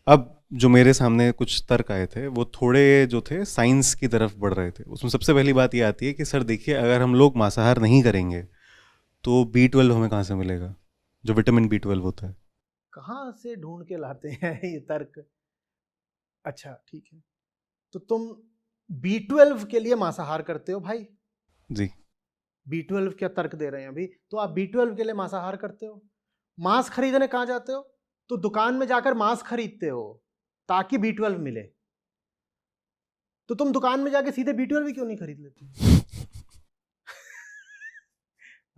अब जो मेरे सामने कुछ तर्क आए थे वो थोड़े जो थे साइंस की तरफ बढ़ रहे थे। उसमें सबसे पहली बात ये आती है कि सर देखिए, अगर हम लोग मांसाहार नहीं करेंगे तो B12 हमें कहाँ से मिलेगा, जो विटामिन B12 होता है। कहाँ से ढूंढ के लाते हैं ये तर्क? अच्छा ठीक है, तो तुम B12 के लिए मांसाहार करते हो भाई? जी। B12 क्या तर्क दे रहे हैं अभी? तो आप B12 के लिए मांसाहार करते हो, मांस खरीदने कहाँ जाते हो? तो दुकान में जाकर मांस खरीदते हो ताकि B12 मिले। तो तुम दुकान में जाके सीधे B12 ही क्यों नहीं खरीद लेते?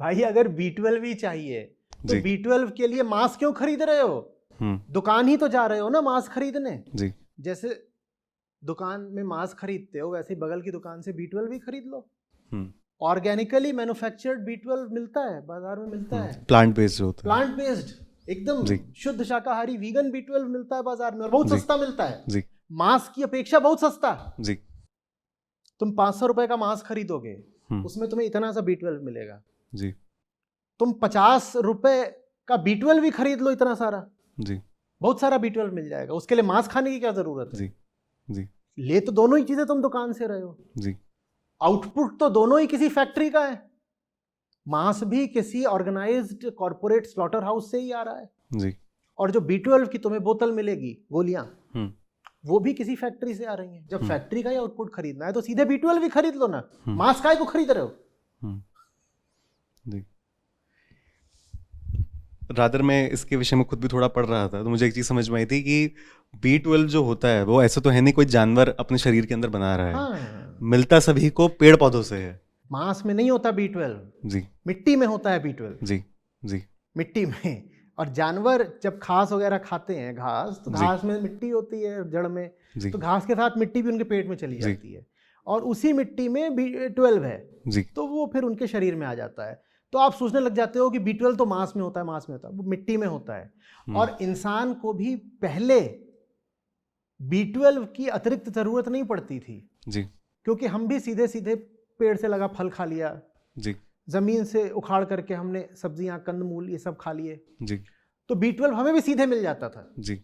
भाई अगर B12 ही चाहिए तो जी। B12 के लिए मांस क्यों खरीद रहे हो? दुकान ही तो जा रहे हो ना मांस खरीदने। जी। जैसे दुकान में मांस खरीदते हो वैसे ही बगल की दुकान से B12 भी खरीद लो। ऑर्गेनिकली मैन्युफैक्चर्ड B12 मिलता है, बाजार में मिलता है। प्लांट बेस्ड होता है। प्लांट बेस्ड एकदम जी। शुद्ध शाकाहारी वीगन B12 मिलता है बाजार में, और बहुत जी। सस्ता मिलता है। जी। मांस की अपेक्षा बहुत सस्ता। जी। तुम 500 रुपए का मांस खरीदोगे, उसमें तुम्हें इतना सा B12 मिलेगा। जी। तुम 50 रुपए का B12 भी खरीद लो, इतना सारा, जी। बहुत सारा B12 मिल जाएगा। उसके लिए मांस खाने की क्या जरूरत है? जी। जी। ले तो दोनों ही चीजें तुम दुकान से रहे हो। जी। आउटपुट तो दोनों ही किसी फैक्ट्री का है। मांस भी किसी ऑर्गेनाइज्ड कॉर्पोरेट स्लॉटर हाउस से ही आ रहा है। जी। और जो B12 की तुम्हें बोतल मिलेगी, गोलियां, वो भी किसी फैक्ट्री से आ रही हैं। जब फैक्ट्री का ही आउटपुट खरीदना है तो सीधे B12 भी खरीद लो ना, मांस काय को खरीद रहे हो? जी। रादर मैं इसके विषय में खुद भी थोड़ा पढ़ रहा था तो मुझे एक चीज समझ में आई थी कि B12 जो होता है वो ऐसा तो है नहीं कोई जानवर अपने शरीर के अंदर बना रहा है। हाँ, मिलता सभी को पेड़ पौधों से है। मांस में नहीं होता B12, जी। मिट्टी में होता है B12। जी। जी। मिट्टी में। और जानवर जब घास वगैरह खाते हैं, घास, तो जी। घास में मिट्टी होती है जड़ में, जी। तो घास के साथ मिट्टी भी उनके पेट में चली जी। जाती है, और उसी मिट्टी में B12 है। जी। तो वो फिर उनके शरीर में आ जाता है। तो आप सोचने लग जाते हो कि B12 तो मांस में होता है, मांस में होता है, वो मिट्टी में होता है। और इंसान को भी पहले B12 की अतिरिक्त जरूरत नहीं पड़ती थी। जी। क्योंकि हम भी सीधे सीधे पेड़ से लगा फल खा लिया, जी। जमीन से उखाड़ करके हमने सब्जियां, कंदमूल, ये सब खा लिए। जी। तो B12 हमें भी सीधे मिल जाता था। जी।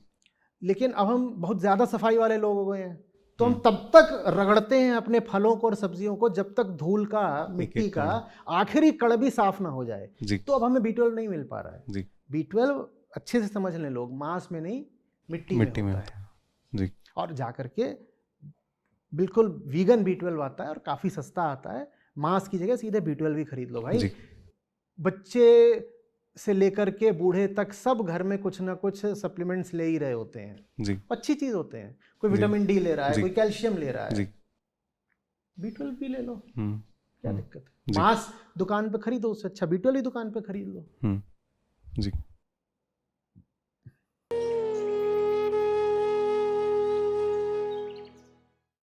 लेकिन अब हम बहुत ज्यादा सफाई वाले लोग हो गए हैं, तो हम तब तक रगड़ते हैं अपने फलों को और सब्जियों को जब तक धूल का, मिट्टी का आखिरी कण भी साफ ना हो जाए। तो अब हमें B12 नहीं मिल पा रहा है। जी। B12 अच्छे से समझ लें लोग, मांस में नहीं, मिट्टी में होता है। जी। और जाकर के बिल्कुल वीगन B12 आता है और काफी सस्ता आता है। मांस की जगह सीधे B12 भी खरीद लो भाई। जी। बच्चे से लेकर के बूढ़े तक सब घर में कुछ ना कुछ सप्लीमेंट्स ले ही रहे होते हैं। जी। अच्छी चीज होते हैं, कोई विटामिन डी ले रहा है, जी। कोई कैल्शियम ले रहा है, जी। B12 भी ले लो, क्या दिक्कत है? जी। मांस दुकान पे खरीदो, उससे अच्छा B12 ही दुकान पे खरीद लो। जी।